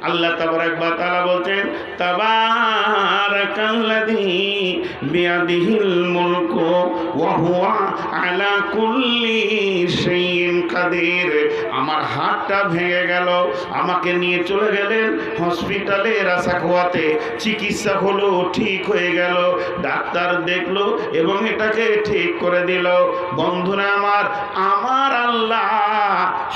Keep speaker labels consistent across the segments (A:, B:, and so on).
A: আল্লাহ তাবারাক ওয়া তাআলা বলছেন, তাবারাকাল্লাযী বিয়াদিহিল মুলকু ওয়া হুয়া আলা কুল্লি শাইইন কাদির। আমার হাতটা ভেঙে গেল, আমাকে নিয়ে চলে গেলেন হসপিটালে রাসাখোয়াতে, চিকিৎসা হলো, ঠিক হয়ে গেল, ডাক্তার দেখলো এবং এটাকে ঠিক করে দিল। বন্ধুরা আমার, আমার আল্লাহ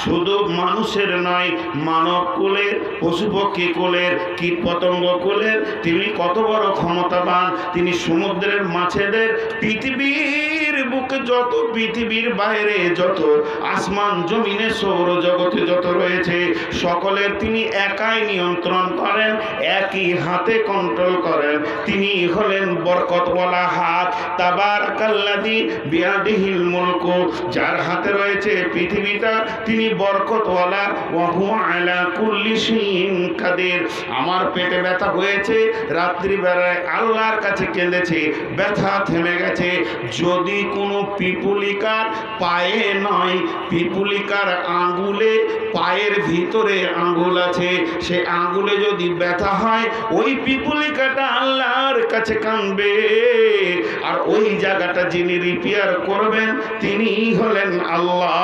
A: শুধু মানুষের নয়, মানব কুলের, পশু পক্ষী কুলের, কীট পতঙ্গ কুলের তিনি কত বড় ক্ষমতাবান। তিনি সমুদ্রের মাছেদের, পৃথিবীর বুকে যত, পৃথিবীর বাইরে যত, আসমান জমিনে সৌরজগতে যত রয়েছে সকলের তিনি একাই নিয়ন্ত্রণ করেন, একই হাতে কন্ট্রোল করেন। তিনি হলেন বরকতওয়ালা হাত। তাবারাকাল্লাযী বিয়াদিহিল মুলকু, যার হাতে রয়েছে পৃথিবীটা, তিনি বরকতওয়ালা। ওয়া হুয়া আলা কুল্লি শাইইন কাদির। আমার পেটে ব্যথা হয়েছে, রাত্রিবেলায় আল্লাহর কাছে কেঁদেছে, ব্যথা থেমে গেছে। যদি কোনো পিপুলিকার পায়ে নয়, পিপুলিকার আঙ্গুলে, পায়ের ভিতরে আঙ্গুল আছে, সে আঙ্গুলে যদি ব্যথা হয়, ওই পিপুলিকাটা আল্লাহর কাছে কাঁদবে। আর ওই জায়গাটা যিনি রিপেয়ার করবেন তিনি হলেন আল্লাহ,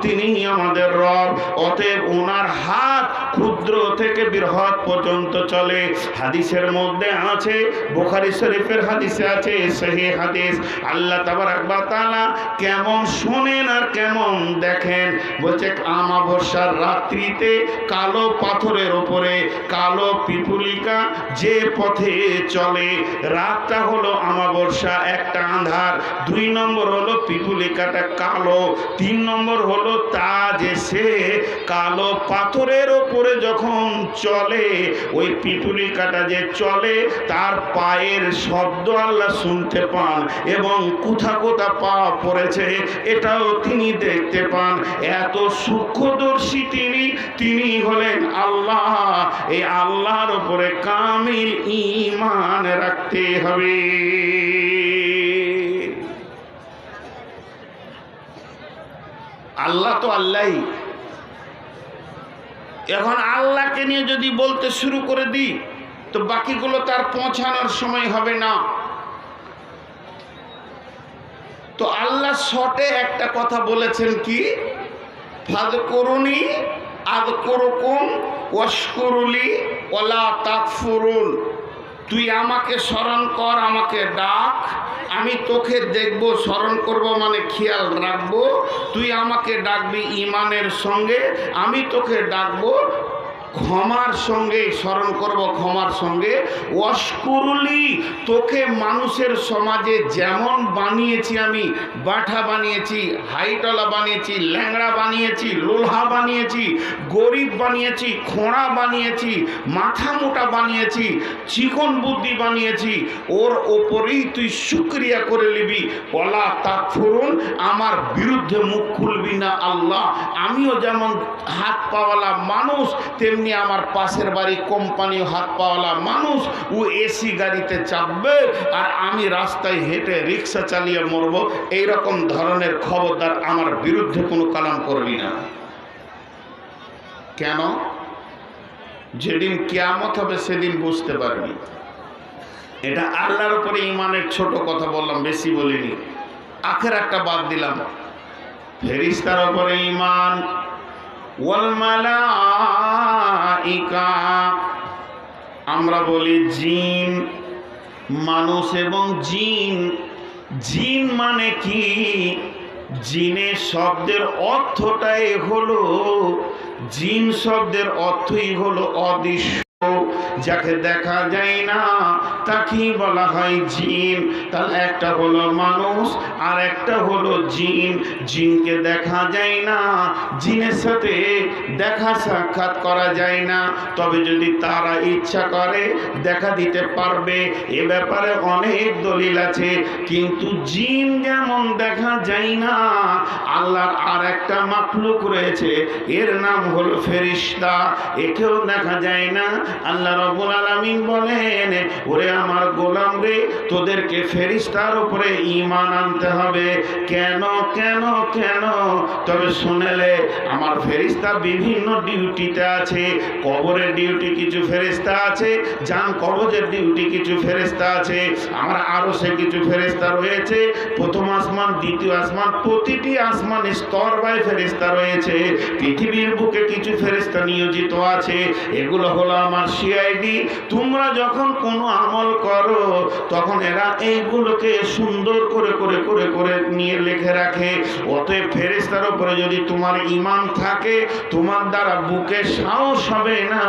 A: তিনি আমাদের রব। অতএব ওনার হাত ক্ষুদ্র থেকে বৃহৎ পর্যন্ত চলে। হাদিসের মধ্যে আছে, বুখারী শরীফের হাদিসে আছে, সহিহ হাদিস, আল্লাহ তাবারাক ওয়া তাআলা কেমন শোনেন আর কেমন দেখেন। বলছে, আমাবস্যার রাত্রিতে কালো পাথরের উপরে কালো পিপুলিকা যে পথে চলে, রাতটা হলো আমাবস্যা, একটা আন্ধার, 2 নম্বর হলো পিপুলিকাটা কালো, 3 নম্বর হলো তা যে সে কালো পাথরের ওপরে যখন চলে, ওই পিপুলিকাটা যে চলে তার পায়ের শব্দ আল্লাহ শুনতে পান এবং কোথা কোথা পা পড়েছে এটাও তিনি দেখতে পান। এত সূক্ষ্মদর্শী তিনি হলেন আল্লাহ। এই আল্লাহর উপরে কামিল ঈমান রাখতে হবে। আল্লাহ তো আল্লাহই। এখন আল্লাহকে নিয়ে যদি বলতে শুরু করে দিই তো বাকিগুলো তার পৌঁছানোর সময় হবে না। তো আল্লাহ শর্টে একটা কথা বলেছেন কি, ফাযকুরুনি আযকুরুকুম ওয়াশকুরুলি ওয়ালা তাকফুরুন। তুই আমাকে স্মরণ কর, আমাকে ডাক, আমি তোকে দেখব, স্মরণ করব মানে খেয়াল রাখবো। তুই আমাকে ডাকবি ঈমানের সঙ্গে, আমি তোকে ডাকবো ক্ষমার সঙ্গে, স্মরণ করব ক্ষমার সঙ্গে। ওয়াশকুরুলি, তোকে মানুষের সমাজে যেমন বানিয়েছি, আমি বাঁঠা বানিয়েছি, হাইটলা বানিয়েছি, ল্যাংড়া বানিয়েছি, লোলহা বানিয়েছি, গরিব বানিয়েছি, খোঁড়া বানিয়েছি, মাথা মোটা বানিয়েছি, চিকন বুদ্ধি বানিয়েছি, ওর ওপরেই তুই শুকরিয়া করে নিবি। ওয়ালা তাকফুরুন, আমার বিরুদ্ধে মুখ খুলবি না। আল্লাহ, আমিও যেমন হাত পাওয়ালা মানুষ, তেমনি আমার পাশের বাড়ি কোম্পানি হাত পাওয়ালা মানুষ, ও এসি গাড়িতে চাপবে আর আমি রাস্তায় হেঁটে রিক্সা চালিয়ে মরব। এইরকম ধরনের খবরদার আমার বিরুদ্ধে কোনো কালাম করবি না। কেন? যেদিন কিয়ামত হবে সেদিন বুঝতে পারবি। এটা আল্লাহর উপরে ঈমানের ছোট কথা বললাম, বেশি বলিনি। আখিরাতটা বাদ দিলাম। ফেরেশতার উপরে ঈমান, ওয়াল মালাইকা, আমরা বলি জিন, মানুষ এবং জিন। জিন মানে কি? জিনের শব্দের অর্থটাই হলো, জিন শব্দের অর্থই হলো অদৃশ্য, যাকে দেখা যায় না তাকেই বলা হয় জিন। তাহলে একটা হলো মানুষ আর একটা হলো জিন। জিনকে দেখা যায় না, জিনের সাথে দেখা সাক্ষাৎ করা যায় না, তবে যদি তারা ইচ্ছা করে দেখা দিতে পারবে। এ ব্যাপারে অনেক দলিল আছে। কিন্তু জিন যেমন দেখা যায় না, আল্লাহর আর একটা মাখলুক রয়েছে, এর নাম হলো ফেরেশতা। একেও দেখা যায় না, আল্লাহ রাব্বুল আলামিন বলেন, ওরে আমার গোলাম রে, তোদেরকে ফেরেশতার উপরে ঈমান আনতে হবে। কেন কেন কেন? তবে শুনেলে, আমার ফেরেশতা বিভিন্ন ডিউটিতে আছে। কবরের ডিউটি কিছু ফেরেশতা আছে, জান কবজের ডিউটি কিছু ফেরেশতা আছে, আমার আরো সে কিছু ফেরেশতা রয়েছে। প্রথম আসমান, দ্বিতীয় আসমান, প্রতিটি আসমানে স্তর বাই ফেরেশতা রয়েছে। পৃথিবীর বুকে কিছু ফেরেশতা নিয়োজিত আছে। এগুলো হলো আমার সিআইডি। তোমরা যখন কোনো আমল করো, তখন এরা এইগুলোকে সুন্দর করে করে করে করে নিয়ে লিখে রাখে। অতএব ফেরেশতার উপরে যদি তোমার ঈমান থাকে, তোমার দ্বারা বুকে সাহস হবে না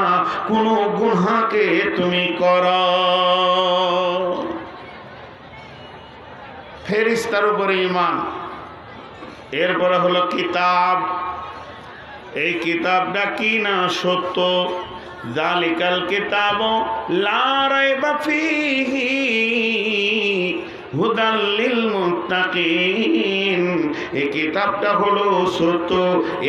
A: কোনো গুনাহকে তুমি করো। ফেরেশতার উপরে ঈমান। এরপরে হলো কিতাব। এই কিতাবটা কি না সত্য? যালিকাল কিতাবু লা রাইবা ফীহি হুদাল লিল মুত্তাকিন। এই কিতাবটা হলো সত্য,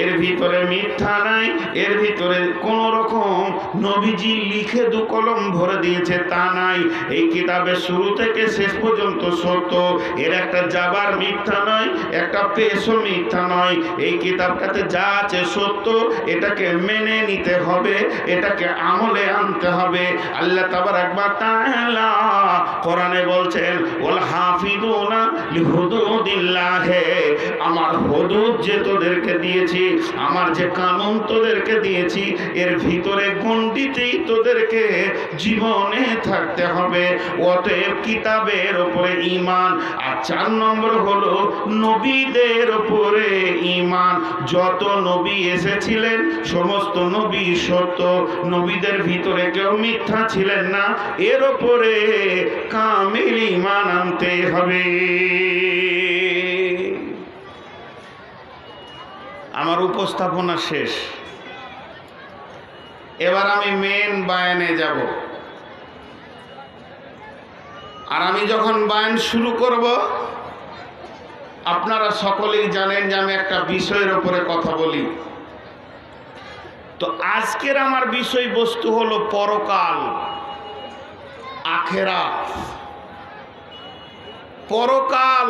A: এর ভিতরে মিথ্যা নাই, এর ভিতরে কোন রকম নবীজি লিখে দু কলম ভরে দিয়েছে তা নাই। এই কিতাবের শুরু থেকে শেষ পর্যন্ত সত্য, এর একটা যাবার মিথ্যা নয়, একটা পেশও মিথ্যা নয়। এই কিতাবটাতে যা আছে সত্য, এটাকে মেনে নিতে হবে, এটাকে আমলে আনতে হবে। আল্লাহ তাবারাক ওয়া তাআলা কোরআনে বলছেন, ওয়াল হাফিদুনা লিহুদুদিল্লাহ। আমার হুদুদ যে তোদেরকে দিয়েছি, আমার যে কানুন তোদেরকে দিয়েছি, এর ভিতরে গণ্ডিতেই তোদেরকে জীবনে থাকতে হবে। অতএব কিতাবের উপরে ঈমান। আর 4 নম্বর হলো নবীদের উপরে ঈমান। যত নবী এসেছিলেন সমস্ত নবী সত্য, নবীদের ভিতরে কেউ মিথ্যা ছিলেন না। এর উপরে কামিল ঈমান আনতে হবে। আমার উপস্থাপনা শেষ, এবার আমি মেন বায়ানে যাব। আর আমি যখন বায়ান শুরু করব, আপনারা সকলেই জানেন যে আমি একটা বিষয়ের উপরে কথা বলি। তো আজকের আমার বিষয়বস্তু হলো পরকাল, আখিরাত। পরকাল,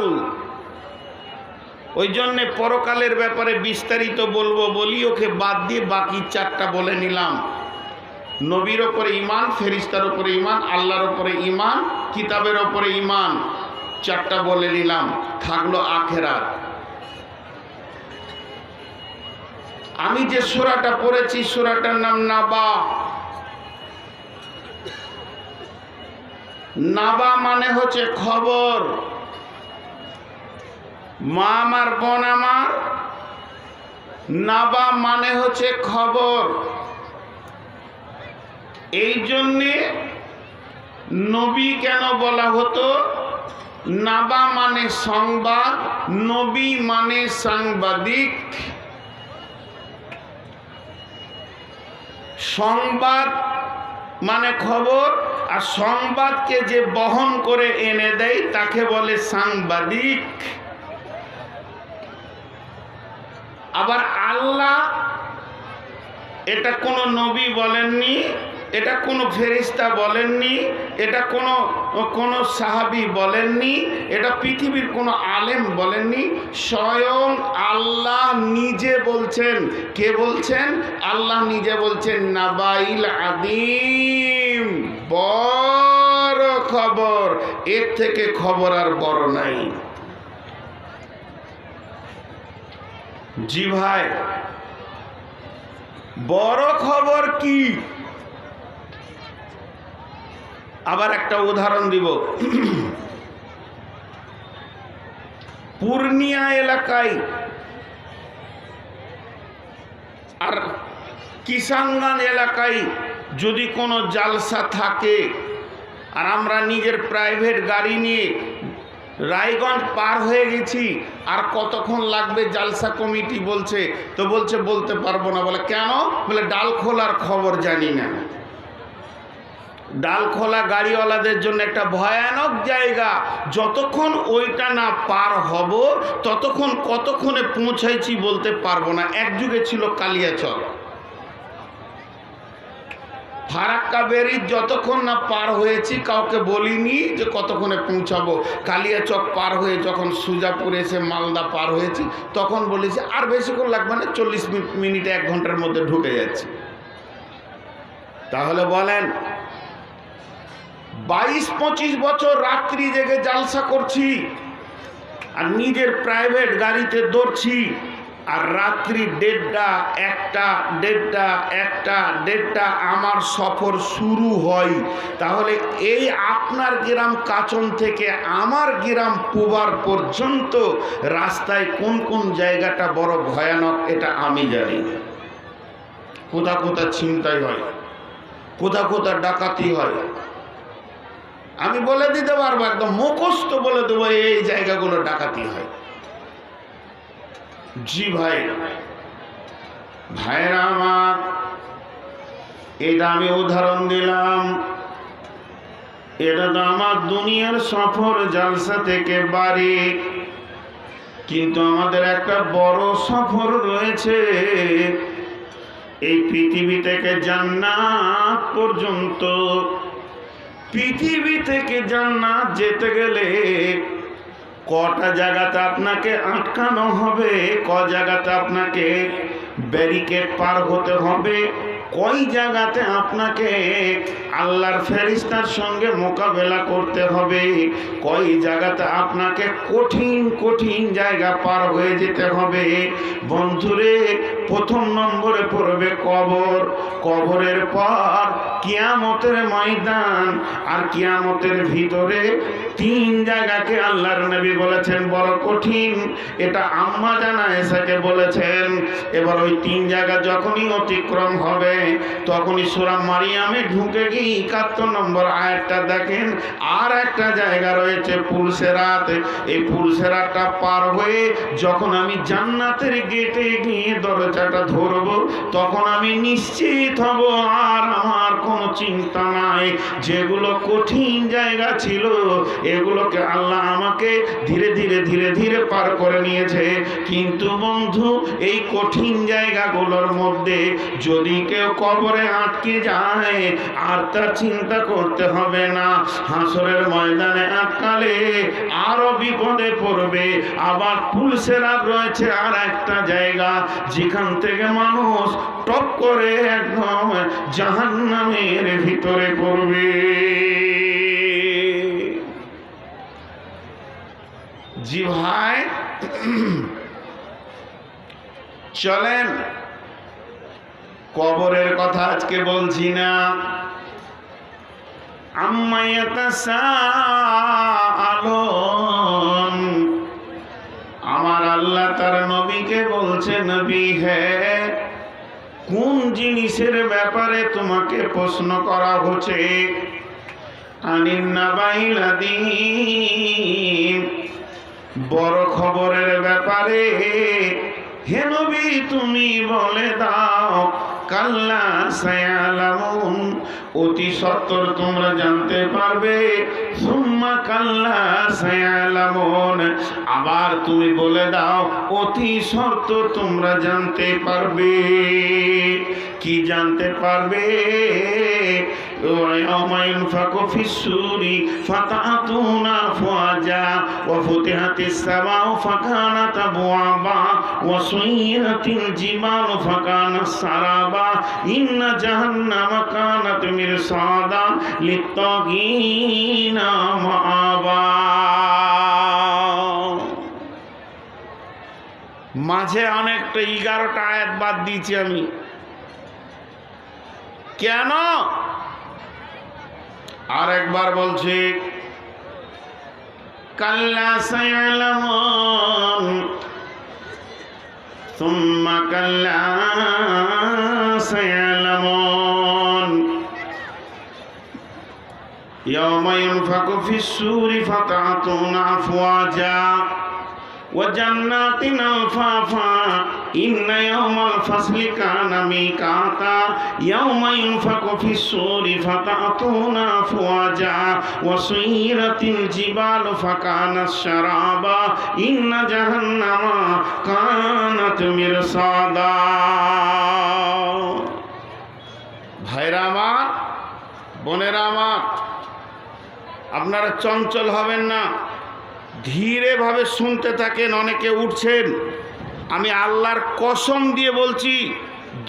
A: ওই জন্যে পরকালের ব্যাপারে বিস্তারিত বলবো বলি ওকে বাদ দিয়ে বাকি 4টা বলে নিলাম। নবীর ওপরে ঈমান, ফেরেশতার ওপরে ঈমান, আল্লাহর ওপরে ঈমান, কিতাবের ওপরে ঈমান, 4টা বলে নিলাম। থাকলো আখিরাত। আমি যে সূরাটা পড়েছি, সূরাটার নাম নাবা। নাবা মানে হচ্ছে খবর। মা আমার, বোন আমার, নাবা মানে হচ্ছে খবর। এই জন্যে নবী কেন বলা হতো? নাবা মানে সংবাদ, নবী মানে সাংবাদিক। সংবাদ মানে খবর, আর সংবাদকে যে বহন করে এনে দেয় তাকে বলে সাংবাদিক। আবার আল্লাহ, এটা কোনো নবী বলেননি, এটা কোনো ফেরেশতা বলেননি, এটা কোনো সাহাবী বলেননি, এটা পৃথিবীর কোনো আলেম বলেননি, স্বয়ং আল্লাহ নিজে বলছেন। কে বলছেন? আল্লাহ নিজে বলছেন, নাবাইল আযীম, বড় খবর, এর থেকে খবর আর বড় নাই। জি ভাই, বড় খবর কি? আবার একটা উদাহরণ দিব। পূর্ণিয়া এলাকায় আর কিষানগঞ্জ এলাকায় যদি কোনো জালসা থাকে, আর আমরা নিজের প্রাইভেট গাড়ি নিয়ে রায়গঞ্জ পার হয়ে গেছি, আর কতক্ষণ লাগবে জালসা কমিটি বলছে, তো বলছে বলতে পারবো না। বলে কেন? বলে ডালখোলার খবর জানি না। ডালখোলা গাড়িওয়ালাদের জন্য একটা ভয়ানক জায়গা। যতক্ষণ ওইটা না পার হব ততক্ষণ কতক্ষণে পৌঁছাইছি বলতে পারবো না। এক যুগে ছিল কালিয়াচর, ফারাক্কা ব্রিজ যতক্ষণ না পার হয়েছি কাউকে বলিনি যে কতক্ষণে পৌঁছাবো। কালিয়াচক পার হয়ে যখন সুজাপুর এসে মালদা পার হয়েছি তখন বলেছি আর বেশিক্ষণ লাগবে না, 40 মিনিটে 1 ঘন্টার মধ্যে ঢুকে যাচ্ছি। তাহলে বলেন 22-25 বছর রাত্রি জেগে জালসা করছি আর নিজের প্রাইভেট গাড়িতে দৌড়ছি, আর রাত্রি 1টা আমার সফর শুরু হয়। তাহলে এই আপনার গ্রাম কাচন থেকে আমার গ্রাম পুবার পর্যন্ত রাস্তায় কোন কোন জায়গাটা বড় ভয়ানক এটা আমি জানি। কোথা কোথা ছিনতাই হয়, কোথা কোথা ডাকাতি হয়, আমি বলে দিতে পারবো, একদম মুখস্থ বলে দেবো এই জায়গাগুলো ডাকাতি হয়। জি ভাই, ভাইরা আমার, এটা আমি উদাহরণ দিলাম। এটা তো আমার দুনিয়ার সফর জালসা থেকে বাড়ি, কিন্তু আমাদের একটা বড় সফর রয়েছে এই পৃথিবী থেকে জান্নাত পর্যন্ত। পৃথিবী থেকে জান্নাত যেতে গেলে কটা জায়গাতে আপনাকে আটকানো হবে, ক জায়গাতে আপনাকে ব্যারিকেড পার হতে হবে, কই জায়গাতে আপনাকে আল্লাহর ফেরেশতার সঙ্গে মোকাবেলা করতে হবে, কই জায়গাতে আপনাকে কঠিন কঠিন জায়গা পার হয়ে যেতে হবে। বন্ধুরে, প্রথম নম্বরে পড়বে কবর, কবরের পর কিয়ামতের ময়দান, আর কিয়ামতের ভিতরে 3 জায়গাকে আল্লাহর নবী বলেছেন বড় কঠিন। এটা আম্মা জানা এসাকে বলেছেন। এবার ওই 3 জায়গা যখনই অতিক্রম হবে তখনই সূরা মারিয়ামে ঢুকে গিয়ে 71 নম্বর আয়াতটা দেখেন, আর একটা জায়গা রয়েছে পুলসেরাত। এই পুলসেরাতটা পার হয়ে যখন আমি জান্নাতের গেটে গিয়ে দরজাটা ধরব তখন আমি নিশ্চিত হব আর আমার কোনো চিন্তা নাই। যেগুলো কঠিন জায়গা ছিল এগুলোকে আল্লাহ আমাকে ধীরে ধীরে ধীরে ধীরে পার করে নিয়েছে। কিন্তু বন্ধু, এই কঠিন জায়গাগুলোর মধ্যে যদি কেউ কবরে আটকে যায় আর তার চিন্তা করতে হবে না, হাসরের ময়দানে আটকালে আরো বিপদে পড়বে। আবার পুলসেরাত রয়েছে আর একটা জায়গা যেখান থেকে মানুষ টপ করে একদম জাহান্নামের ভিতরে পড়বে। জি ভাই, চলেন কবরের কথা আজকে বলছি না। আম্মা ইয়াতাসাআলুন, আমার আল্লাহ তার নবীকে বলছে, নবী হে, কোন জিনিসের ব্যাপারে তোমাকে প্রশ্ন করা হচ্ছে? আনিন নাবাইল আযীম, বড় খবরের ব্যাপারে হে নবী তুমি বলে দাও। কাল্লা সায়ালামুন, অতি সত্বর তোমরা জানতে পারবে। সুম্মা কাল্লা সায়ালামুন, আবার তুমি বলে দাও অতি সত্বর তোমরা জানতে পারবে। কি জানতে পারবে? ইয়াওমা ইনফাকু ফিস-সূরি ফাতাতুনা আফওয়াজা ওয়া ফুতিহাতিস সামাউ ফাকানাত আবওয়াবা ওয়া সুয়িরাতিল জিবালু ফাকানাত সারাবা ইন্না জাহান্নামা কানাত মিরসাদা লিত-তাগীনা মাআবা। মাঝে অনেকটা 11টা আয়াত বাদ দিয়েছি আমি। কেন? আর একবার বলছি, কাল্লা সায়ালামুন সুম্মা কাল্লা সায়ালামুন ইয়াওমা ইনফাকু ফিস-সূরি ফাতাতুনা আফওয়াজা ওয়া জান্নাতিন আলফাফা ইন্না ইয়াওমাল ফাসলি কানা মিকাতা ইয়াওমা ইনফাকু ফিস-সূরি ফাতাতুনা আফওয়াজা ওয়া সুয়িরাতিল জিবালু ফাকানাত শারাবা ইন্না জাহান্নামা কানাত মিরসাদা। ভাইরা আমার, বোনেরা আমার, আপনারা চঞ্চল হবেন না, ধীরে ভাবে শুনতে থাকেন। অনেকে উঠছেন, আমি আল্লাহর কসম দিয়ে বলছি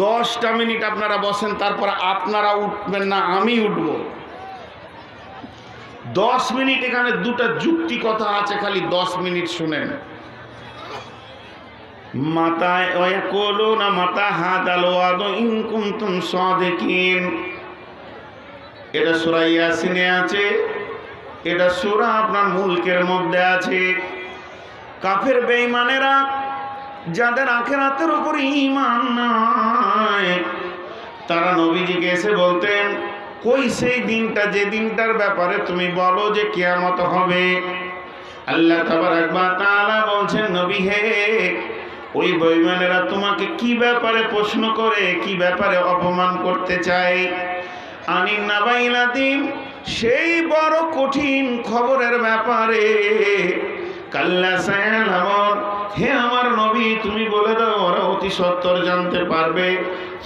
A: 10টা মিনিট আপনারা বসেন, তারপর আপনারা উঠবেন না, আমি উঠব। 10 মিনিট এখানে দুটা যুক্তি কথা আছে, খালি 10 মিনিট শুনেন। মাতায় ওয়াকুলুনা মাতা হাদাল ওয়াদু ইন কুনতুম সাদিকিন, এটা সূরা ইয়াসিনে আছে, এটা সূরা আপনার মুলকের মধ্যে আছে। কাফের বেঈমানেরা যাদের আখিরাতের উপর ঈমান নাই, তারা নবীজিকে এসে বলতেন, কই সেই দিনটা যে দিনটার ব্যাপারে তুমি বলো যে কিয়ামত হবে। আল্লাহ তাবারক ওয়া তাআলা বলছেন, নবী হে, ওই বেঈমানেরা তোমাকে কি ব্যাপারে প্রশ্ন করে, কি ব্যাপারে অপমান করতে চায়? আনিন নাবাইল আযীম, সেই বড় কঠিন খবরের ব্যাপারে। কাল্লা সায়ালামুন, হে আমার নবী তুমি বলে দাও ওরা অতি সত্বর জানতে পারবে।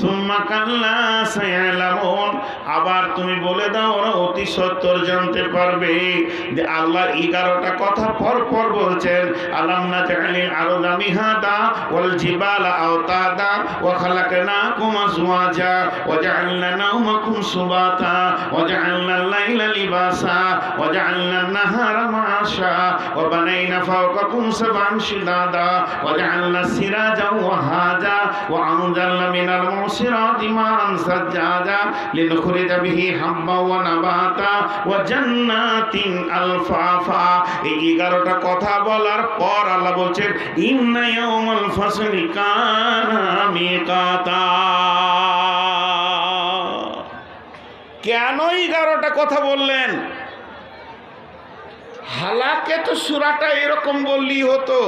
A: সুম্মা কাল্লা সায়ালামুন, আবার তুমি বলে দাও ওরা অতি সত্বর জানতে পারবে। যে আল্লাহর 11টা কথা পর পর বলছেন। আলাম নাজআলিল আরদা মিহাদা ওয়াল জিবালা আওতাদা ওয়া খালাকনাকুম আজওয়াজা ওয়া জাআলনা নাওমাকুম সুবাতা ওয়া জাআলনাল লাইলা লিবাসা ওয়া জাআলনান নাহারা মাআশা ওয়া বানাইনা ফাওকাকুম সাবআন শিদাদা ওয়া জাআলনা সিরাজা ওয়াহাজা ওয়া আনজালনা মিনাল মুসিরাতি মা'আন সাজ্জাজা লিনুখরিজা বিহি হাব্বা ওয়া নাবাতা ওয়া জান্নাতিন আলফাফা। এই 11টা কথা বলার পর আল্লাহ বলছেন, ইন্না ইয়াউমাল ফাসলি কানা মিকাতা। কেন 11টা কথা বললেন? হালাকে তো সূরাটা এরকম বললেই হতো,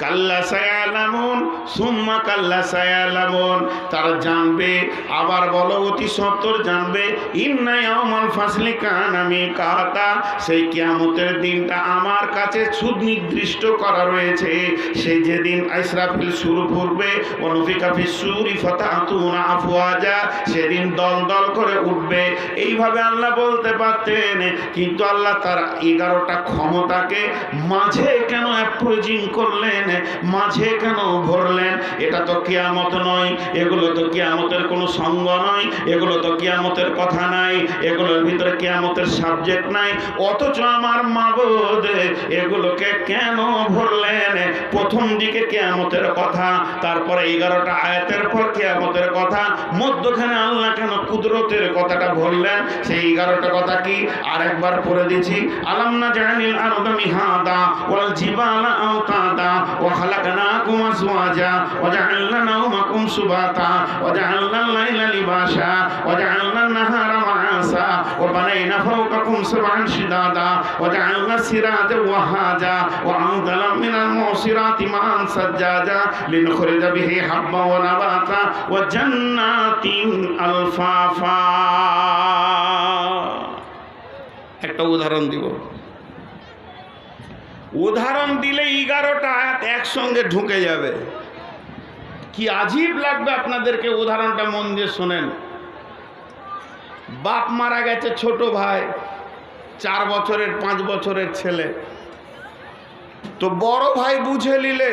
A: কাল্লা সায়ালামুন সুম্মা কাল্লা সায়ালামুন, তারা জানবে, আবার বলো অতি সত্বর জানবে। ইন্না ইয়াউমাল ফাসলি কানা মিকাতা, সেই কিয়ামতের দিনটা আমার কাছে সুনির্দিষ্ট করা রয়েছে। সেই যেদিন ইসরাফিল সুর ফুরবে, ওয়ানুফিকা ফিস-সূরি ফাতাতুনা আফওয়াজা, সেদিন দল দল করে উঠবে। এইভাবে আল্লাহ বলতে পারতেন, কিন্তু আল্লাহ তার 11টা ক্ষমতাকে মাঝে কেন অ্যাপ্রোচিং করলেন, মাঝে কেন ভরলেন? এটা তো কিয়ামত নয়, এগুলো তো কিয়ামতের কোনো সঙ্গ নয়, এগুলো তো কিয়ামতের কথা নাই, এগুলোর ভিতরে কিয়ামতের সাবজেক্ট নাই। অথচ আমার মাবুদ এগুলোকে কেন ভরলেন? প্রথম দিকে কিয়ামতের কথা, তারপরে 11টা আয়াতের পর কিয়ামতের কথা, মধ্যখানে আল্লাহ কেন কুদরতের কথাটা ভরলেন? সেই 11টা কথা কি আরেকবার পড়ে দিচ্ছি। আলাম নাজআলিল আরদা মিহাদা ওয়াল জিবালা আওতাদা ওয়া খালাকনাকুম আজওয়াজা ওয়া জাআলনা নাওমাকুম সুবাতা ওয়া জাআলনাল লাইলা লিবাসা ওয়া জাআলনান নাহারা মাআসা ওয়া বানাইনা ফাওকাকুম সাবআন শিদাদা ওয়া জাআলনা সিরাজা ওয়াহাজা ওয়া আনজালনা মিনাল মুসিরাতি মা'আন সাজ্জাজা লিনুখরিজা বিহি হাব্বা ওয়া নাবাতা ওয়া জান্নাতিন আলফাফা। একটা উদাহরণ দিব, উদাহরণ দিলে 11টা আয়াত একসঙ্গে ঢুকে যাবে। কি আজীব লাগবে আপনাদেরকে, উদাহরণটা মন দিয়ে শোনেন। বাপ মারা গেছে, ছোট ভাই, 4 বছরের 5 বছরের ছেলে, তো বড় ভাই বুঝে নিলে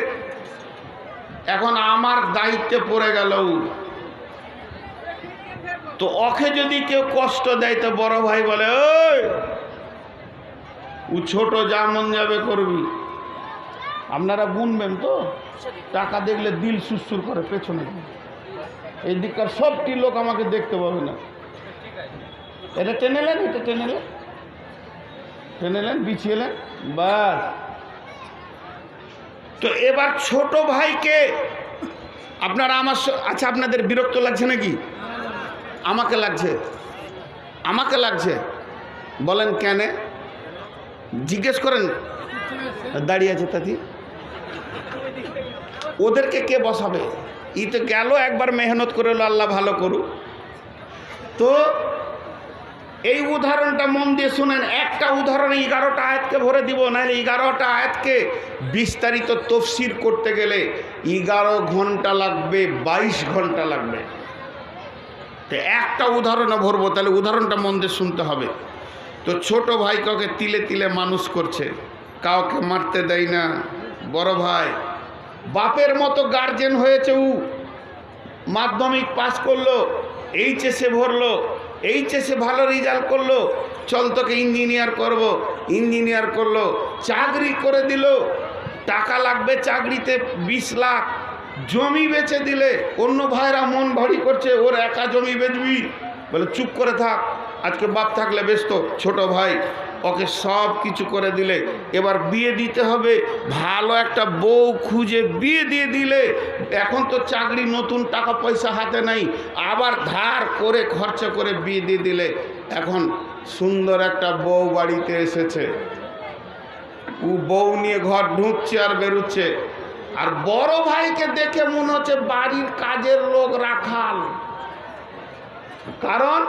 A: এখন আমার দায়িত্বে পড়ে গেল। তো ওকে যদি কেউ কষ্ট দেয়, তো বড় ভাই বলে, ওই ও ছোট, যা মন যাবে করবি। আপনারা বুনবেন তো, টাকা দেখলে দিল সুরসুর করে পেছনে। এই দিককার সবটি লোক আমাকে দেখতে পাবে না। এটা টেনেলেন, এটা টেনেলেন, টেনেলেন, বিছিয়েলেন, বাস। তো এবার ছোট ভাইকে আপনারা আমার, আচ্ছা আপনাদের বিরক্ত লাগছে নাকি? আমাকে লাগছে, আমাকে লাগছে। বলেন কেন? জিজ্ঞেস করেন। দাঁড়িয়ে আছে তাতি, ওদেরকে কে বসাবে? ই তো গেল একবার মেহনত করে, আল্লাহ ভালো করুক। তো এই উদাহরণটা মন দিয়ে শুনেন। একটা উদাহরণে 11টা আয়াতকে ভরে দিব, নাহলে 11টা আয়াতকে বিস্তারিত তফসির করতে গেলে 11 ঘন্টা লাগবে, 22 ঘন্টা লাগবে। তো একটা উদাহরণে ভরবো, তাহলে উদাহরণটা মন দিয়ে শুনতে হবে। তো ছোট ভাই কাউকে তিলে তিলে মানুষ করছে, কাউকে মারতে দেয় না। বড় ভাই বাপের মতো গার্জেন হয়েছে, ও মাধ্যমিক পাস করলো, এইচএসে ভরলো, এইচএসে ভালো রেজাল্ট করলো, চল তোকে ইঞ্জিনিয়ার করব, ইঞ্জিনিয়ার করলো, চাকরি করে দিল, টাকা লাগবে চাকরিতে 20 লাখ, জমি বেচে দিলে অন্য ভাইরা মন ভারী করছে, ওর একা জমি বেচবি, বলে চুপ করে থাক, আজকে বাপ থাকলে ব্যস্ত। ছোট ভাই ওকে সব কিছু করে দিলে, এবার বিয়ে দিতে হবে, ভালো একটা বউ খুঁজে বিয়ে দিয়ে দিলে, এখন তো চাকরি নতুন, টাকা পয়সা হাতে নাই, আবার ধার করে খরচা করে বিয়ে দিয়ে দিলে, এখন সুন্দর একটা বউ বাড়িতে এসেছে, ও বউ নিয়ে ঘর ঢুকছে আর বেরোচ্ছে, আর বড় ভাইকে দেখে মনে হচ্ছে বাড়ির কাজের লোক রাখাল। কারণ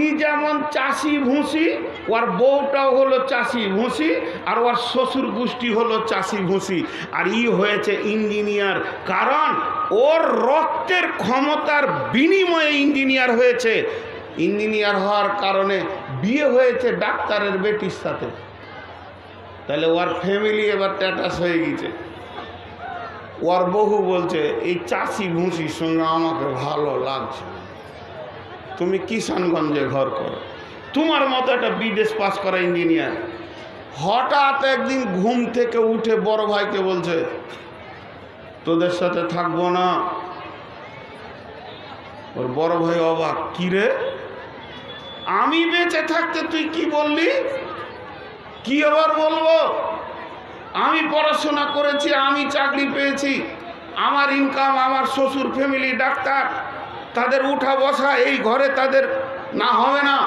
A: ই যেমন চাষি ভুসি, ওর বউটাও হলো চাষি ভুসি, আর ওর শ্বশুর গোষ্ঠী হলো চাষি ভুসি, আর ই হয়েছে ইঞ্জিনিয়ার। কারণ ওর রক্তের ক্ষমতার বিনিময়ে ইঞ্জিনিয়ার হয়েছে। ইঞ্জিনিয়ার হওয়ার কারণে বিয়ে হয়েছে ডাক্তারের বেটির সাথে, তাহলে ওর ফ্যামিলি এবার স্ট্যাটাস হয়ে গেছে। ওর বহু বলছে এই চাষি ভুসির সঙ্গে আমাকে ভালো লাগছে, তুমি কিষানগঞ্জে ঘর করো, তোমার মতো একটা বিদেশ পাস করা ইঞ্জিনিয়ার। হঠাৎ একদিন ঘুম থেকে উঠে বড় ভাইকে বলছে তোদের সাথে থাকবো না। ওর বড় ভাই অবাক, কি রে, আমি বেঁচে থাকতে তুই কি বললি? কি আবার বলবো, আমি পড়াশোনা করেছি, আমি চাকরি পেয়েছি, আমার ইনকাম, আমার শ্বশুর ফ্যামিলি ডাক্তার, তাদের উঠা বসা এই ঘরে তাদের না হবে না।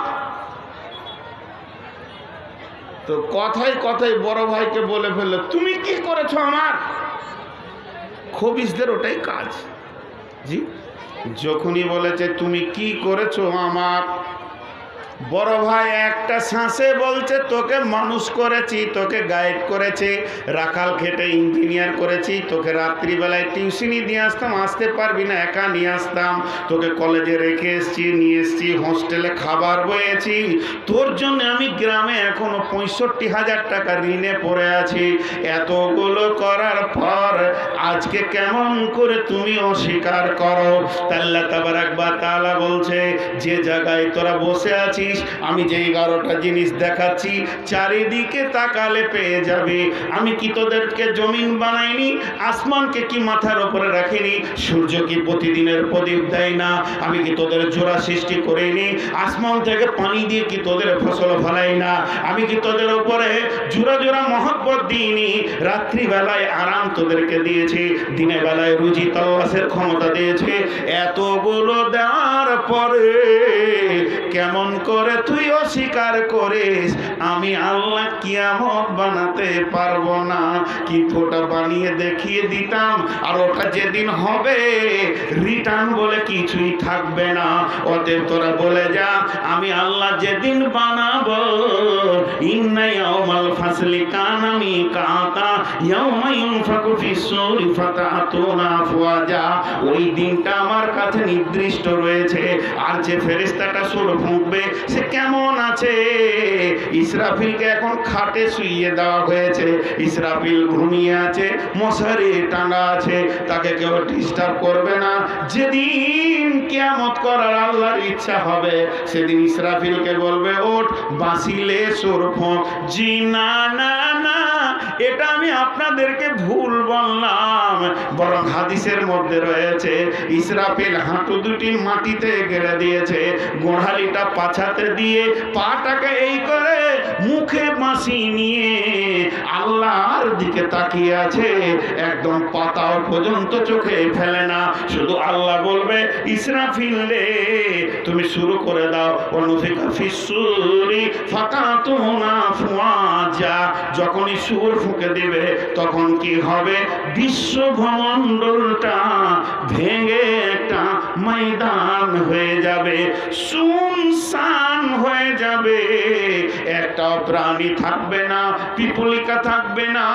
A: তো কথায় কথায় বড় ভাইকে বলে ফেললো তুমি কি করেছো আমার। খবিসদের ওটাই কাজ। জি, যখনই বলেছে তুমি কি করেছো আমার, বড় ভাই একটা শ্বাসে বলছে তোকে মানুষ করেছি, তোকে গাইড করেছে, রাখাল খেটে ইঞ্জিনিয়ার করেছি, তোকে রাত্রিবেলায় টিউশনি দিয়ে আসতাম, আসতে পারবি না একা নিয়ে আসতাম, তোকে কলেজে রেখে এসছি, নিয়ে এসছি, হোস্টেলে খাবার বয়েছি, তোর জন্য আমি গ্রামে এখনো 65,000 টাকা ঋণে পড়ে আছি। এতগুলো করার পর আজকে কেমন করে তুমি অস্বীকার করো? আল্লাহ তাবারাক ওয়া তাআলা বলছে যে জায়গায় তোরা বসে আছিস আমি যে 11টা জিনিস দেখাচ্ছি চারিদিকে তাকালে পেয়ে যাবে। আমি কি তোদেরকে জমিন বানাইনি? আসমানকে কি মাথার উপরে রাখিনি? সূর্য কি প্রতিদিনের প্রদীপ দেয় না? আমি কি তোদের জোড়া সৃষ্টি করিনি? আসমান থেকে পানি দিয়ে কি তোদের ফসল ফলাই না? আমি কি তোদের উপরে জোড়া জোড়া মহব্বত দিইনি? রাত্রিবেলায় আরাম তোদেরকে দিয়েছি, দিনের বেলায় রুজি তালাশের ক্ষমতা দিয়েছে। এতগুলো দেওয়ার পরে কেমন করে তুই অস্বীকার করিস? আমি আল্লাহ কিয়ামত বানাতে পারবো না, কিন্তু ওটা বানিয়ে দেখিয়ে দিতাম, আর ওটা যেদিন হবে রিটার্ন বলে কিছুই থাকবে না। অতএব তোরা বলে যা আমি আল্লাহ যেদিন বানাবো ইন্না ইয়াউমাল ফাসলি কানা মিকাতা ইয়াউমা ইউনফাকু ফিস-সূরি ফাতাতুনা আফওয়াজা। ওই দিনটা আমার কাছে নির্দিষ্ট রয়েছে। আর যে ফেরেশতাটা সুর ফুঁকবে সে কেমন আছে? ইসরাফিলকে এখন খাটে শুইয়ে দেওয়া হয়েছে, ইসরাফিল ঘুমিয়ে আছে, মশারি টাঙা আছে, তাকে কেউ ডিস্টার্ব করবে না। যেদিন কিয়ামত করার আল্লাহর ইচ্ছা হবে সেদিন ইসরাফিলকে বলবে ওঠ, বাঁশিলে সুর ফুঁক। জি না না না, এটা আমি আপনাদেরকে ভুল বললাম, বরং হাদিসের মধ্যে রয়েছে ইসরাফিল হাঁটু দুটি মাটিতে গেড়ে দিয়েছে, গোড়ালিটা পাছাতে দিয়ে পাটাকে এই করে মুখে বাঁশি নিয়ে আল্লাহর দিকে তাকিয়ে আছে, একদম পাতাও পর্যন্ত চোখে ফেলে না। শুধু আল্লাহ বলবে ইসরাফিল রে তুমি শুরু করে দাও। অনুফিকা ফিস-সূরি ফাতাতুনা আফওয়াজা। যখনই সুর ফুঁকে দিবে তখন কি হবে? বিশ্ব ভূমণ্ডলটা ভেঙে একটা ময়দান হয়ে যাবে, সুনসান হয়ে যাবে, একটা প্রাণী থাকবে না, পিপলিকা থাকবে না,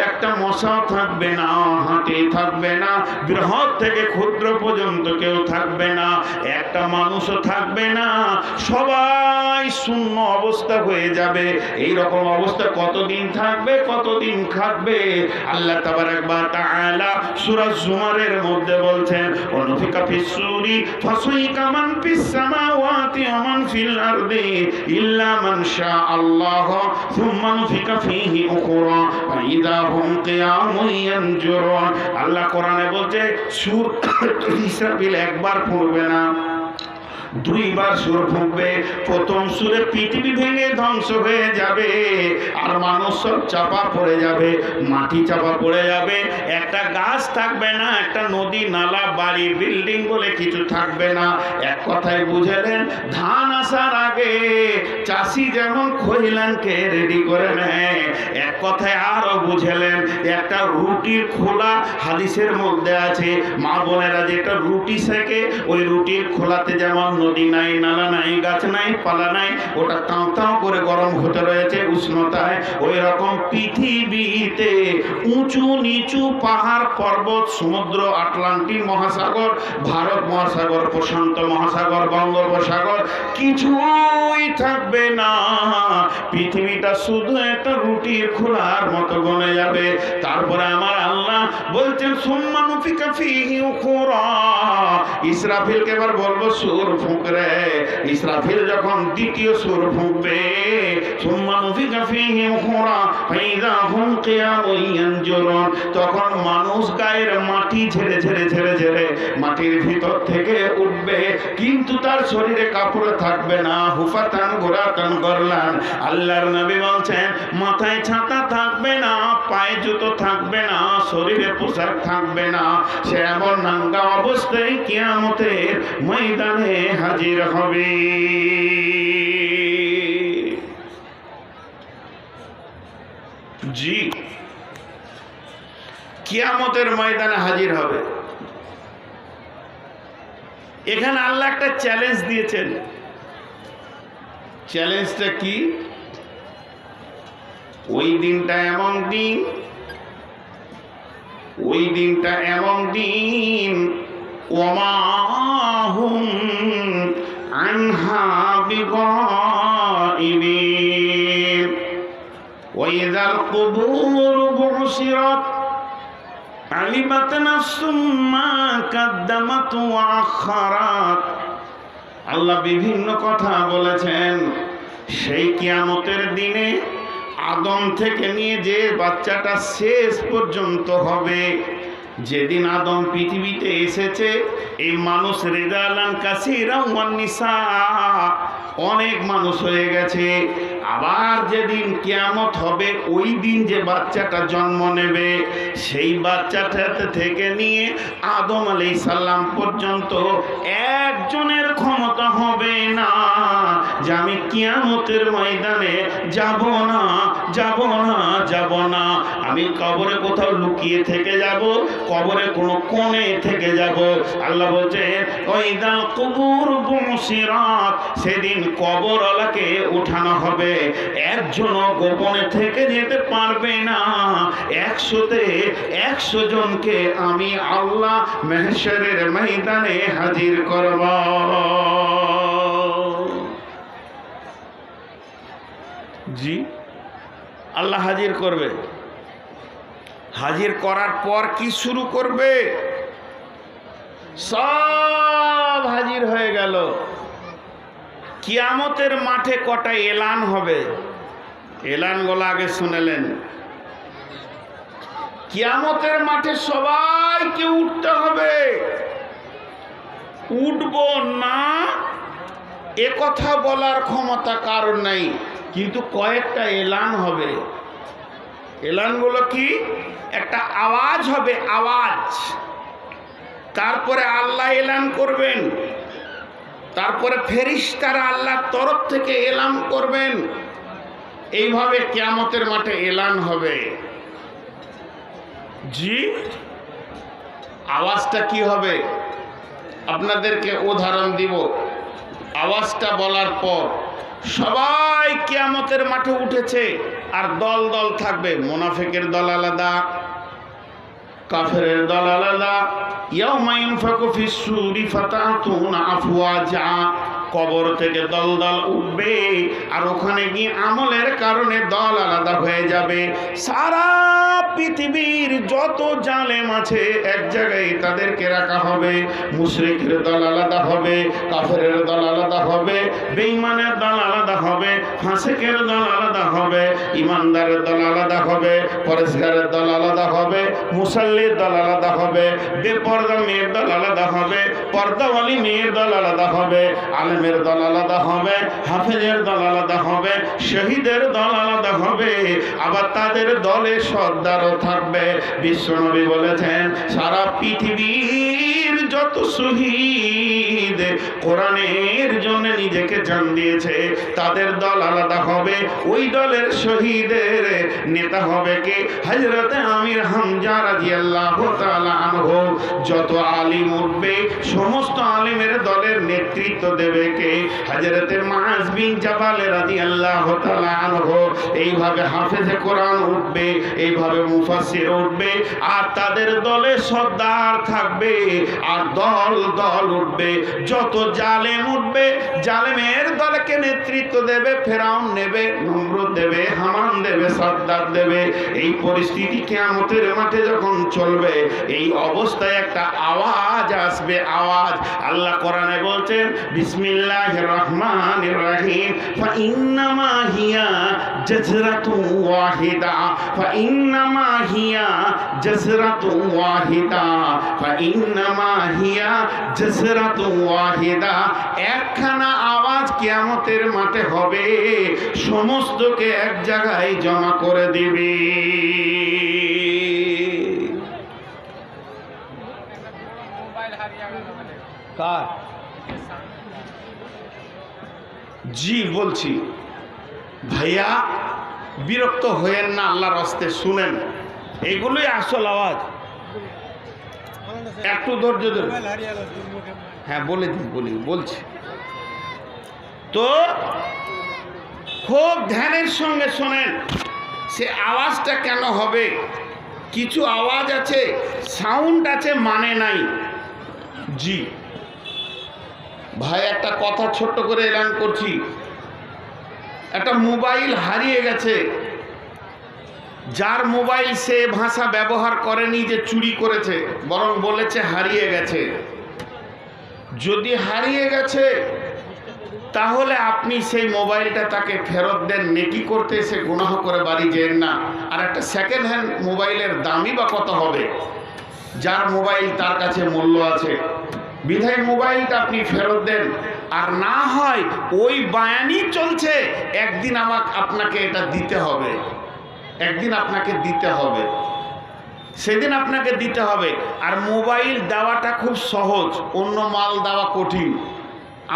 A: একটা মশাও থাকবে না, হাতি থাকবে না, বৃহৎ থেকে ক্ষুদ্র পর্যন্ত কেউ থাকবে না, একটা মানুষও থাকবে না, সবাই শূন্য অবস্থা হয়ে যাবে। এই রকম অবস্থা কতদিন থাকবে, কতদিন থাকবে? আল্লাহ তাবারাক ওয়া তাআলা সূরা জুমারের মধ্যে বলছেন, অনুফিকা ফিস-সূরি ফাসাইকা মান ফিস-সামাওয়াতি ওয়া মান ফিল আরদি ইল্লা মান শাআল্লাহ সুম্মা নুফিকা ফীহি উখরা ওয়া ইযা হুম কিয়ামুন ইয়ানজুরুন। আল্লাহ কোরআনে বলছে সূর ইসরাফিল একবার ফুঁকবে না, দুইবার সুর ফুঁকবে। প্রথম সুরে পৃথিবী ভেঙে ধ্বংস হয়ে যাবে, আর মানুষ সব চাপা পড়ে যাবে, মাটি চাপা পড়ে যাবে, একটা গাছ থাকবে না, একটা নদী নালা বাড়ি বিল্ডিং বলে কিছু থাকবে না। এক কথায় বুঝলেন, ধান আসার আগে চাষি যেমন খৈলানকে রেডি করে নেয়, এক কথায় আরো বুঝলেন, একটা রুটির খোলা হাদিসের মধ্যে আছে, মা বোনেরা যেটা রুটি সেকে, ওই রুটির খোলাতে যেমন নদী নাই, নালা নাই, গাছ নাই, পালা নাই, ওটা তাও তাও করে গরম হতে রয়েছে উষ্ণতায়, ওই রকম পৃথিবীতে উঁচু নিচু পাহাড় পর্বত সমুদ্র আটলান্টিক মহাসাগর, ভারত মহাসাগর, প্রশান্ত মহাসাগর, বঙ্গোপসাগর কিছুই থাকবে না। পৃথিবীটা শুধু একটা রুটির খোলার মতো গনে যাবে। তারপরে আমার আল্লাহ বলছেন সুম্মা নুফিকা ফীহি উখরা। ইসরাফিলকে এবার বলবো সুর ফুঁক রে। ইসরাফিল যখন দ্বিতীয় সুর ফুঁকবে, সুম্মা নুফিকা ফীহি উখরা ফাইযা হুম কিয়ামুন ইয়ানজুরুন, তখন মানুষ গায়ের মাটি ঝেড়ে ঝেড়ে ঝেড়ে ঝেড়ে মাটির ভিতর থেকে উঠবে, কিন্তু তার শরীরে কাপড় থাকবে না, হুফাতান গুরাতান গরলান। আল্লাহর নবী বলছেন মাথায় ছাতা থাকবে না, পায়ে জুতো থাকবে না, শরীরে পোশাক থাকবে না, সে এমন নাঙ্গা অবস্থায় কিয়ামতের ময়দানে হাজির হবে। জি, কিয়ামতের ময়দানে হাজির হবে। এখানে আল্লাহ একটা চ্যালেঞ্জ দিয়েছেন। চ্যালেঞ্জটা কি? ওই দিনটা এমন দিন, ওই দিনটা এমন দিন, ওমা হুম আনহা বিগাইবিন ওয়াইযাল কুবুর বুসিরাত আলিমাত নাফসুম মা কাদ্দামাত ওয়া আখারাত। আল্লাহ বিভিন্ন কথা বলেছেন। সেই কিয়ামতের দিনে আদম থেকে নিয়ে যে বাচ্চাটা শেষ পর্যন্ত হবে, যেদিন আদম পৃথিবীতে এসেছে, এই মানুষ রিজালান কাসীরা ওয়ান নিসা, অনেক মানুষ হয়ে গেছে। আবার যেদিন কিয়ামত হবে, ওই দিন যে বাচ্চাটা জন্ম নেবে, সেই বাচ্চাটা থেকে নিয়ে আদম আলাইহিস সালাম পর্যন্ত একজনের ক্ষমতা হবে না যে আমি কিয়ামতের ময়দানে যাব না, যাব না, যাব না। আমি কবরে কোথাও লুকিয়ে থেকে যাব, কবরে কোনো কোণে থেকে যাব। আল্লাহ বলছেন ওয়াইযাল কুবুর বুসিরাত, সেদিন কবরওয়ালাকে উঠানো হবে, একজনও গোপনে থেকে যেতে পারবে না। 100তে 100 জনকে আমি আল্লাহ মাহশরের ময়দানে হাজির করব। জি, আল্লাহ হাজির করবে। হাজির করার পর কি শুরু করবে? সব হাজির হয়ে গেল। কিয়ামতের মাঠে কটা এলান হবে, এলানগুলো আগে শুনেলেন। কিয়ামতের মাঠে সবাইকে উঠতে হবে। উঠব না এ কথা বলার ক্ষমতা কারণ নাই, কিন্তু কয়েকটা এলান হবে। এলানগুলো কি? একটা আওয়াজ হবে, আওয়াজ। তারপরে আল্লাহ এলান করবেন, তারপরে ফেরেশতারা আল্লাহর তরফ থেকে এলান করবেন। এইভাবে কিয়ামতের মাঠে এলান হবে। জি, আওয়াজটা কি হবে আপনাদেরকে উদাহরণ দিব। আওয়াজটা বলার পর সবাই কিয়ামতের মাঠে উঠেছে, আর দল দল থাকবে। মুনাফিকের দল আলাদা, কাফেরের দল আলাদা। ইয়াউমা ইনফাকু ফিস সূরি ফাতাতুনা আফওয়াজা, কবর থেকে দল দল উঠবে, আর ওখানে গিয়ে আমলের কারণে দল আলাদা হয়ে যাবে। সারা পৃথিবীর যত জালেম আছে এক জায়গায় তাদেরকে রাখা হবে। মুশরিকের দল আলাদা হবে, কাফেরের দল আলাদা হবে, বেঈমানের দল আলাদা হবে, ফাসিকের দল আলাদা হবে, ইমানদারের দল আলাদা হবে, পরেশগারের দল আলাদা হবে, মুসাল্লির দল আলাদা হবে, বেপরদা মেয়ের দল আলাদা হবে, পর্দাওয়ালি মেয়ের দল আলাদা হবে, আলেমের দল আলাদা হবে, হাফেজের দল আলাদা হবে, শহীদের দল আলাদা হবে। আবার তাদের দলে সর্দারও থাকবে। বিশ্বনবী বলেছেন, সারা পৃথিবীর যত শহীদ কোরআনের জন্য নিজেকে জান দিয়েছে তাদের দল আলাদা হবে। ওই দলের শহীদের নেতা হবে কে? হযরত আমির হামজা রাদিয়াল্লাহু তাআলা আনহু। যত আলিম উঠবে সমস্ত আলিমের দলের নেতৃত্ব দেবে কে? হযরত মুআজ বিন জাবাল রাদিয়াল্লাহু তাআলা আনহু। এইভাবে হাফেজে কোরআন উঠবে, এইভাবে মুফাসসির উঠবে, আর তাদের দলে সর্দার থাকবে, আর দল দল উঠবে। যত জালেম উঠবে জালেমের দলকে নেতৃত্ব দেবে ফেরাউন নেবে, নমরুদ দেবে, হামান দেবে, সাদ্দাত দেবে। এই পরিস্থিতি কিয়ামতের মাঠে যখন চলবে এই অবস্থায় একটা আওয়াজ আসবে, আওয়াজ। আল্লাহ কোরআনে বলছেন, বিসমিল্লাহির রহমানির রহিম, ফাইন্নামা হিয়া জাজরাতুন ওয়াহিদা, ফাইন্নামা হিয়া জাজরাতুন ওয়াহিদা, ফাইন্নামা হিয়া জাজরাতুন ওয়াহিদা। একখানা আওয়াজ কিয়ামতের মাঠে হবে, সমস্তকে এক জায়গায় জমা করে দিবে। কার? জি বলছি ভাইয়া, বিরক্ত হয়েন না, আল্লাহর রাস্তে শুনেন, এগুলোই আসল আওয়াজ। একটু ধৈর্য ধরে, হ্যাঁ বলছি তো খুব ধ্যানের সঙ্গে শোনেন। সে আওয়াজটা কেন হবে? কিছু আওয়াজ আছে, সাউন্ড আছে, মানে নাই। জি ভাই, একটা কথা ছোট্ট করে এলান করছি। একটা মোবাইল হারিয়ে গেছে। যার মোবাইল সে ভাষা ব্যবহার করেনি যে চুরি করেছে, বরং বলেছে হারিয়ে গেছে। যদি হারিয়ে গেছে তাহলে আপনি সেই মোবাইলটা তাকে ফেরত দেন, নেকি করতে এসে গুনাহ করে বাড়ি যেন না। আর একটা সেকেন্ড হ্যান্ড মোবাইলের দামই বা কত হবে? যার মোবাইল তার কাছে মূল্য আছে, বিধায় মোবাইলটা আপনি ফেরত দেন। আর না হয় ওই বায়ানই চলছে, একদিন আপনাকে এটা দিতে হবে, একদিন আপনাকে দিতে হবে, সেদিন আপনাকে দিতে হবে। আর মোবাইল দেওয়াটা খুব সহজ, অন্য মাল দেওয়া কঠিন।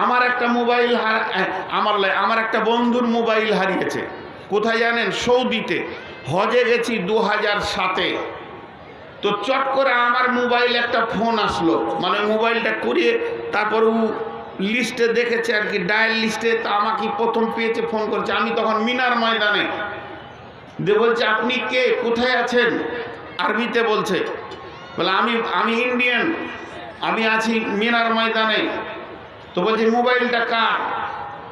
A: আমার একটা মোবাইল আমার একটা বন্ধুর মোবাইল হারিয়েছে। কোথায় জানেন? সৌদিতে। হজে গেছি 2007-এ। তো চট করে আমার মোবাইল একটা ফোন আসলো, মানে মোবাইলটা করিয়ে তারপর ও লিস্টে দেখেছে আর কি, ডায়াল লিস্টে। তা আমাকে প্রথম পেয়েছে, ফোন করেছে। আমি তখন মিনার ময়দানে, দিয়ে বলছে, আপনি কে, কোথায় আছেন? আরবিতে বলছে। বলে আমি ইন্ডিয়ান, আমি আছি মিনার ময়দানে। তো বলছে মোবাইলটা কার?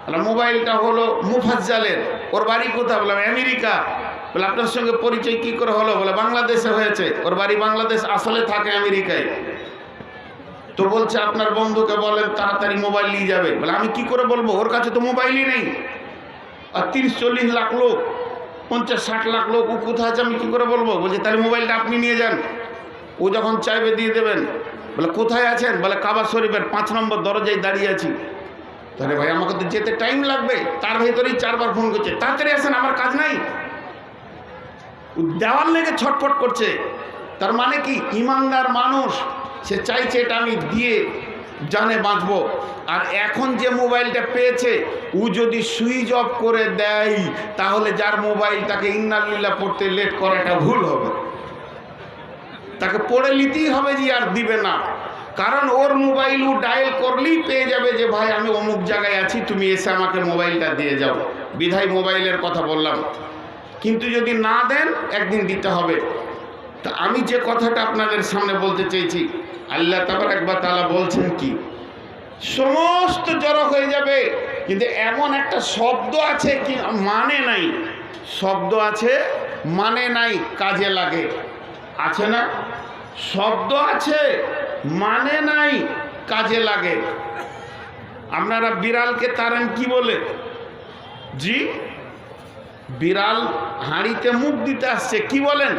A: বলে মোবাইলটা হলো মুফাজ্জালের। ওর বাড়ি কোথায়? বললাম আমেরিকা। বলে আপনার সঙ্গে পরিচয় কি করে হলো? বলে বাংলাদেশে হয়েছে। ওর বাড়ি বাংলাদেশ, আসলে থাকে আমেরিকায়। তো বলছে আপনার বন্ধুকে বলেন তাড়াতাড়ি মোবাইল নিয়ে যাবে। বলে আমি কি করে বলবো, ওর কাছে তো মোবাইলই নেই। আর 30-40 লাখ লোক, 50-60 লাখ লোক, ও কোথায় আছে আমি কি করে বলবো? বলছে তাহলে মোবাইলটা আপনি নিয়ে যান, ও যখন চাইবে দিয়ে দেবেন। বলে কোথায় আছেন? বলে কাবা শরীফের 5 নম্বর দরজায় দাঁড়িয়ে আছি। তাহলে ভাই আমাকে তো যেতে টাইম লাগবে। তার ভেতরেই 4 বার ফোন করছে, তাড়াতাড়ি আসেন, আমার কাজ নাই। দেওয়ার লেগে ছটফট করছে। তার মানে কি? ইমানদার মানুষ, সে চাইছে এটা আমি দিয়ে জানে বাঁচবো। আর এখন যে মোবাইলটা পেয়েছে, ও যদি সুইচ অফ করে দেয় তাহলে যার মোবাইল তাকে ইন্নালিল্লাহ পড়তে লেট করাটা ভুল হবে, তাকে পড়ে নিতেই হবে যে আর দিবে না। কারণ ওর মোবাইল ও ডায়াল করলেই পেয়ে যাবে যে ভাই আমি অমুক জায়গায় আছি, তুমি এসে আমাকে মোবাইলটা দিয়ে যাও। বিধায় মোবাইলের কথা বললাম। কিন্তু যদি না দেন একদিন দিতে হবে। তা আমি যে কথাটা আপনাদের সামনে বলতে চেয়েছি, আল্লাহ তাবারক ওয়া তাআলা বলছেন কি, সমস্ত জড়ো হয়ে যাবে, কিন্তু এমন একটা শব্দ আছে কি মানে নাই, শব্দ আছে মানে নাই, কাজে লাগে। আছে না? শব্দ আছে মানে নাই, কাজে লাগে। আপনারা বিড়ালকে তাড়েন কি বলে? জি, বিড়াল হাঁড়িতে মুখ দিতে আসছে, কি বলেন?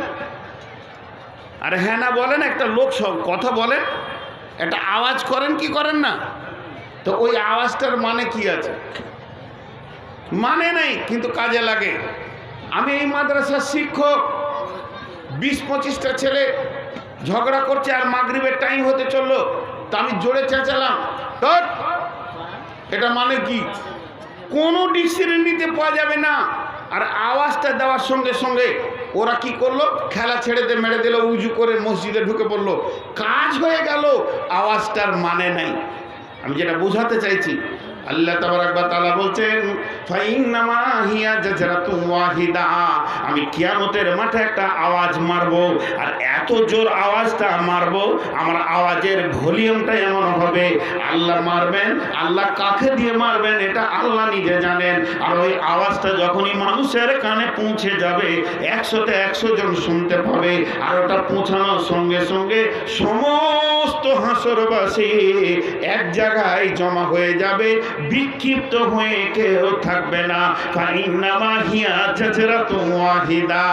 A: আরে হ্যাঁ না বলেন, একটা লোক সব কথা বলেন, একটা আওয়াজ করেন কি করেন না? তো ওই আওয়াজটার মানে কি আছে? মানে নেই, কিন্তু কাজে লাগে। আমি এই মাদ্রাসার শিক্ষক, 20-25টা ছেলে ঝগড়া করছে আর মাগরিবের টাইম হতে চললো, তা আমি জোরে চেঁচালাম, এটা মানে কি? কোনো ডিসিশন নিতে পাওয়া যাবে না। আর আওয়াজটা দেওয়ার সঙ্গে সঙ্গে ওরা কি করলো? খেলা ছেড়ে দিয়ে মেরে দিল, উজু করে মসজিদে ঢুকে পড়লো, কাজ হয়ে গেল। আওয়াজটার মানে নাই। আমি যেটা বোঝাতে চাইছি, আল্লাহ তাবারক ওয়া তাআলা বলছেন ফাইন্নামা হিয়া জাজরাতুন ওয়াহিদা, আমি কিয়ামতের মাঠে একটা আওয়াজ মারবো, আর এত জোর আওয়াজটা মারবো, আমার আওয়াজের ভলিউমটা এমন হবে, আল্লাহ মারবেন, আল্লাহ কাকে দিয়ে মারবেন এটা আল্লাহ নিজে জানেন। আর ওই আওয়াজটা যখনই মানুষের কানে পৌঁছে যাবে, 100তে 100 জন শুনতে পাবে, আর ওটা পৌঁছানোর সঙ্গে সঙ্গে সমস্ত হাসরবাসী এক জায়গায় জমা হয়ে যাবে, বিক্ষিপ্ত হয়ে কেউ থাকবে না। ফাইন্নামা হিয়া জাজরাতুন ওয়াহিদা।